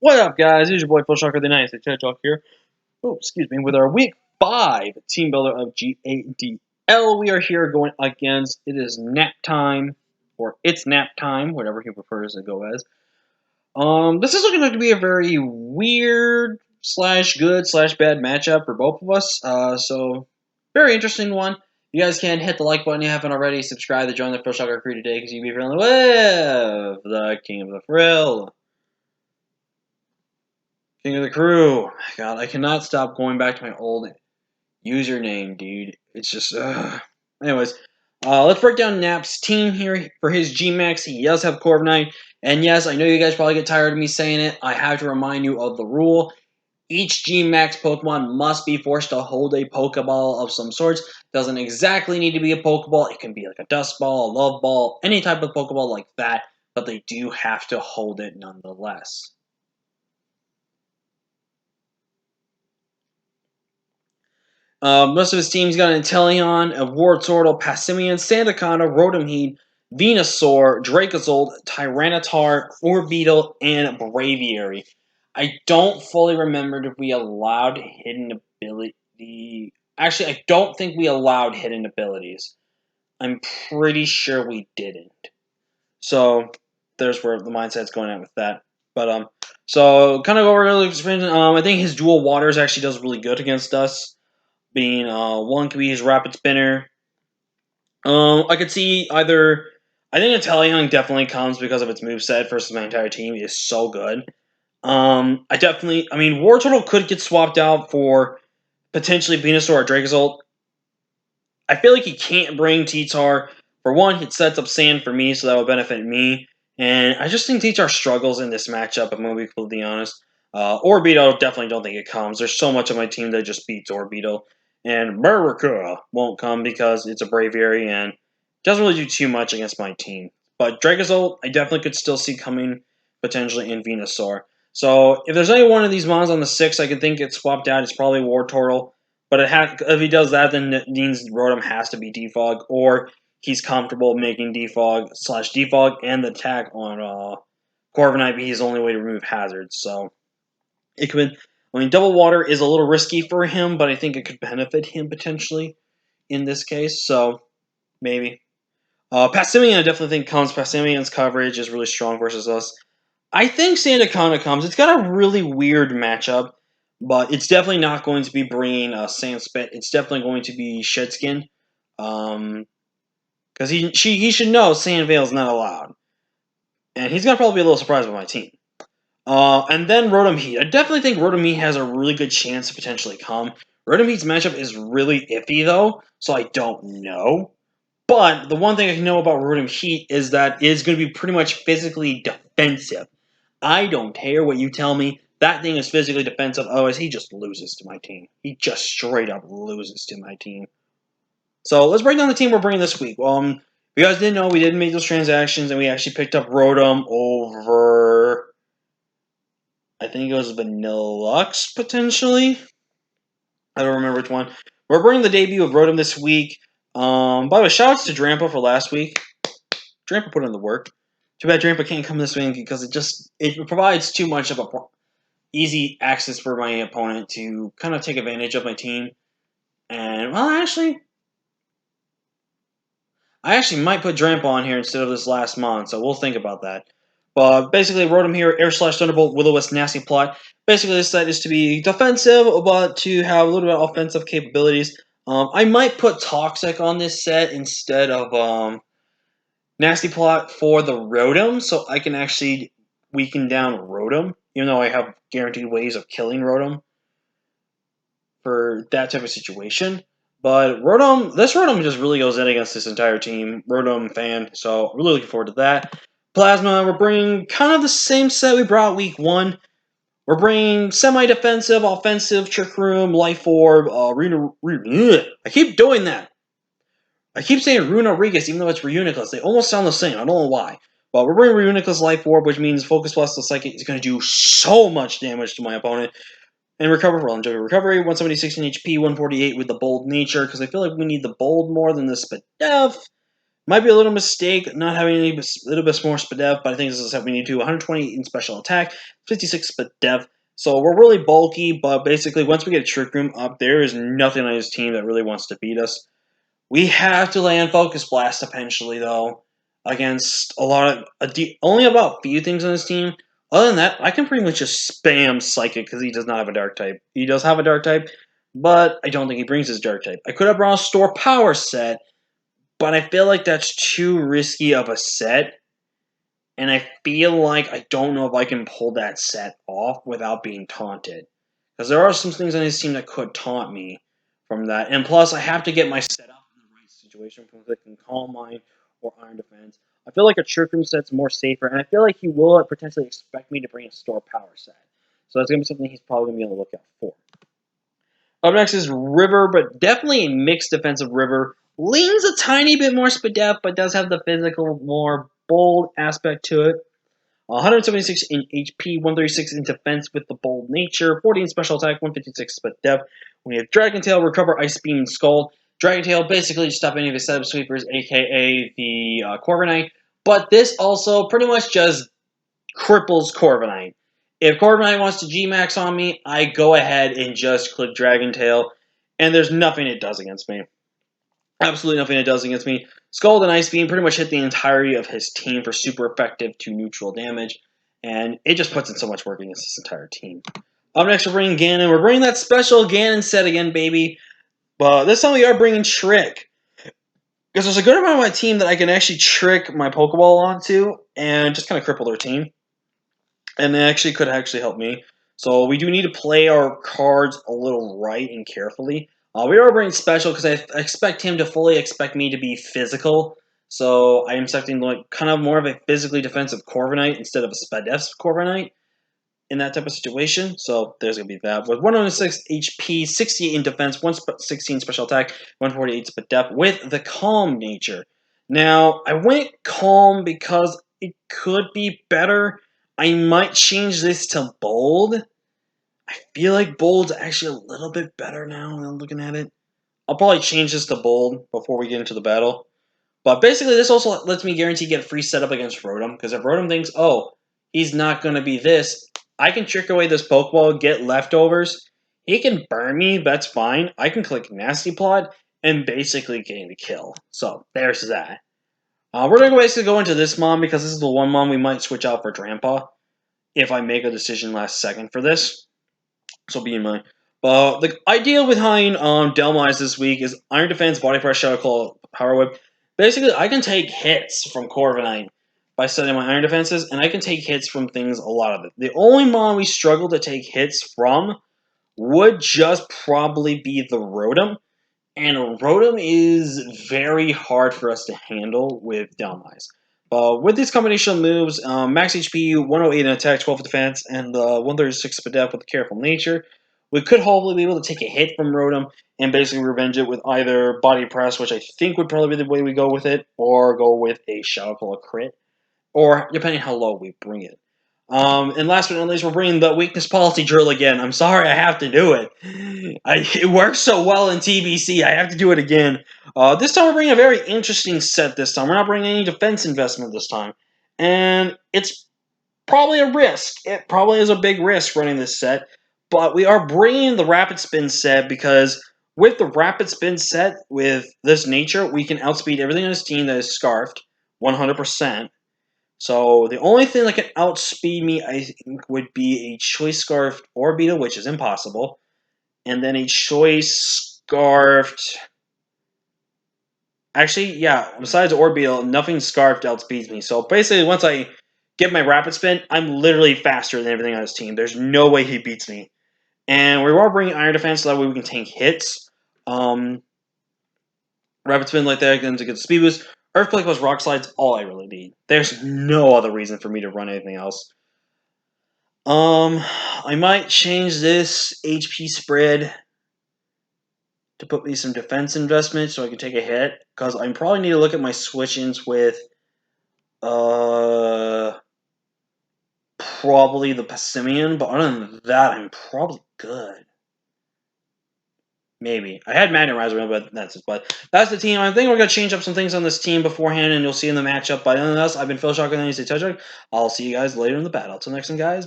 What up, guys? It's your boy Phil Shocker, the Nice Chat Talk here. Oh, excuse me. With our Week 5 Team Builder of G8DL, we are here going against It Is Nap Time, or It's Nap Time, whatever he prefers to go as. This is looking like to be a very weird slash good slash bad matchup for both of us. So very interesting one. You guys can hit the like button if you haven't already. Subscribe to join the Phil Shocker crew today because you'll be feeling with the King of the Thrill. King of the crew. God, I cannot stop going back to my old username, dude. It's just, Anyways, let's break down Nap's team here for his G-Max. He does have Corviknight. And yes, I know you guys probably get tired of me saying it. I have to remind you of the rule. Each G-Max Pokemon must be forced to hold a Pokeball of some sorts. Doesn't exactly need to be a Pokeball. It can be like a Dust Ball, a Love Ball, any type of Pokeball like that. But they do have to hold it nonetheless. Most of his team's got an Inteleon, a Wartortle, Passimian, Sandaconda, Rotom Venusaur, Dracozolt, Tyranitar, Orbeetle, and Braviary. I don't fully remember if we allowed hidden ability. Actually, I don't think we allowed hidden abilities. I'm pretty sure we didn't. So there's where the mindset's going at with that. But so kind of over I think his dual waters actually does really good against us. Being one could be his rapid spinner. I could see either. I think Inteleon definitely comes because of its moveset versus my entire team is so good. I mean, Wartortle could get swapped out for potentially Venusaur or Dracozolt. I feel like he can't bring T-Tar. For one, it sets up Sand for me, so that would benefit me. And I just think T-Tar struggles in this matchup, if I'm going to be completely honest. Orbeetle, definitely don't think it comes. There's so much of my team that just beats Orbeetle. And Murrica won't come because it's a Braviary and doesn't really do too much against my team. But Dracozolt, I definitely could still see coming potentially in Venusaur. So if there's any one of these mons on the 6 I could think gets swapped out, it's probably Wartortle. But if he does that, then it means Rotom has to be Defog, or he's comfortable making Defog and the attack on Corviknight be his only way to remove hazards. So it could. I mean, Double Water is a little risky for him, but I think it could benefit him potentially in this case. So maybe. Passimian, I definitely think comes. Passimian's coverage is really strong versus us. I think Sandaconda comes. It's got a really weird matchup, but it's definitely not going to be bringing Sandspit. It's definitely going to be Shedskin. Because he should know Sandvale's not allowed. And he's going to probably be a little surprised by my team. And then Rotom Heat. I definitely think Rotom Heat has a really good chance to potentially come. Rotom Heat's matchup is really iffy, though, so I don't know. But the one thing I know about Rotom Heat is that it's going to be pretty much physically defensive. I don't care what you tell me. That thing is physically defensive. Otherwise, he just loses to my team. He just straight up loses to my team. So let's break down the team we're bringing this week. If you guys didn't know, we did make those transactions, and we actually picked up Rotom over, I think it was Vanillux, potentially. I don't remember which one. We're bringing the debut of Rotom this week. By the way, shoutouts to Drampa for last week. Drampa put in the work. Too bad Drampa can't come this week because it provides too much of a easy access for my opponent to kind of take advantage of my team. And, well, I actually might put Drampa on here instead of this last mon, so we'll think about that. But basically, Rotom here, Air Slash Thunderbolt, Will-O-Wisp, Nasty Plot. Basically, this set is to be defensive, but to have a little bit of offensive capabilities. I might put Toxic on this set instead of Nasty Plot for the Rotom, so I can actually weaken down Rotom, even though I have guaranteed ways of killing Rotom for that type of situation. But this Rotom just really goes in against this entire team. Rotom fan, so really looking forward to that. Plasma, we're bringing kind of the same set we brought week 1. We're bringing semi-defensive, offensive, Trick Room, Life Orb, I keep doing that. I keep saying Runorigus even though it's Reuniclus. They almost sound the same. I don't know why. But we're bringing Reuniclus Life Orb, which means Focus Plus the Psychic is going to do so much damage to my opponent. And recover for longevity. Recovery, 170, 16 HP, 148 with the bold nature, because I feel like we need the bold more than the Spadef. Might be a little mistake not having a little bit more SPDEF, but I think this is what we need to do. 120 in special attack, 56 SPDEF. So we're really bulky, but basically once we get a Trick Room up, there is nothing on his team that really wants to beat us. We have to land Focus Blast eventually, though, against a lot of only about a few things on his team. Other than that, I can pretty much just spam Psychic because he does not have a Dark type. He does have a Dark type, but I don't think he brings his Dark type. I could have brought a Store Power set, but I feel like that's too risky of a set, and I feel like I don't know if I can pull that set off without being taunted. Because there are some things on his team that could taunt me from that. And plus, I have to get my set up in the right situation from clicking Calm Mind or Iron Defense. I feel like a Trick Room set's more safer, and I feel like he will potentially expect me to bring a Store Power set. So that's going to be something he's probably going to be on the lookout for. Up next is River, but definitely a mixed defensive River. Leans a tiny bit more SPDEF, but does have the physical, more bold aspect to it. 176 in HP, 136 in defense with the bold nature, 40 in special attack, 156 SPDEF. We have Dragon Tail, Recover, Ice Beam, and Scald. Dragon Tail basically just stop any of his setup sweepers, aka the Corviknight. But this also pretty much just cripples Corviknight. If Corviknight wants to G-Max on me, I go ahead and just click Dragon Tail, and there's nothing it does against me. Absolutely nothing it does against me. Scald and Ice Beam pretty much hit the entirety of his team for super effective to neutral damage, and it just puts in so much work against this entire team. Up next, we're bringing Ganon. We're bringing that special Ganon set again, baby. But this time we are bringing Trick. Because there's a good amount of my team that I can actually trick my Pokeball onto and just kind of cripple their team. And it actually could help me. So we do need to play our cards a little right and carefully. We are bringing special because I expect him to fully expect me to be physical. So I am expecting like kind of more of a physically defensive Corviknight instead of a SPDEF Corviknight in that type of situation. So there's going to be that. With 106 HP, 60 in defense, 116 special attack, 148 SPDEF with the Calm nature. Now, I went Calm because it could be better. I might change this to Bold. I feel like Bold's actually a little bit better now when I'm looking at it. I'll probably change this to Bold before we get into the battle. But basically, this also lets me guarantee get free setup against Rotom, because if Rotom thinks, oh, he's not going to be this, I can trick away this Pokeball, get leftovers. He can burn me, that's fine. I can click Nasty Plot and basically gain the kill. So, there's that. We're going to basically go into this Mom, because this is the one Mom we might switch out for Drampa if I make a decision last second for this. So be in mind. The idea behind Delmise this week is Iron Defense, Body Press, Shadow Claw, Power Whip. Basically, I can take hits from Corviknight by setting my Iron Defenses, and I can take hits from things, a lot of it. The only Mon we struggle to take hits from would just probably be the Rotom, and Rotom is very hard for us to handle with Delmise. With these combination moves, max HP, 108 in attack, 12 defense, and 136 SPDEF with Careful Nature, we could hopefully be able to take a hit from Rotom and basically revenge it with either Body Press, which I think would probably be the way we go with it, or go with a Shadow Claw crit, or depending how low we bring it. And last but not least, we're bringing the Weakness Policy Drill again. I'm sorry I have to do it. It works so well in TBC, I have to do it again. This time we're bringing a very interesting set this time. We're not bringing any defense investment this time. And it's probably a risk. It probably is a big risk running this set. But we are bringing the Rapid Spin set because with the Rapid Spin set, with this nature, we can outspeed everything on this team that is Scarfed 100%. So the only thing that can outspeed me, I think, would be a Choice Scarfed Orbeetle, which is impossible. And then a Choice Scarfed... Actually, yeah, besides Orbeetle, nothing Scarfed outspeeds me. So basically, once I get my Rapid Spin, I'm literally faster than everything on his team. There's no way he beats me. And we are bringing Iron Defense so that way we can tank hits. Rapid Spin like that again to get the speed boost. Earthquake plus Rock Slide's all I really need. There's no other reason for me to run anything else. I might change this HP spread to put me some defense investment so I can take a hit. Because I probably need to look at my switch-ins with probably the Passimian, but other than that, I'm probably good. Maybe. I had Magnetizer, but that's the team. I think we're going to change up some things on this team beforehand, and you'll see in the matchup. But other than that, I've been Phil Shotgun, and you say Touch. I'll see you guys later in the battle. Till next time, guys.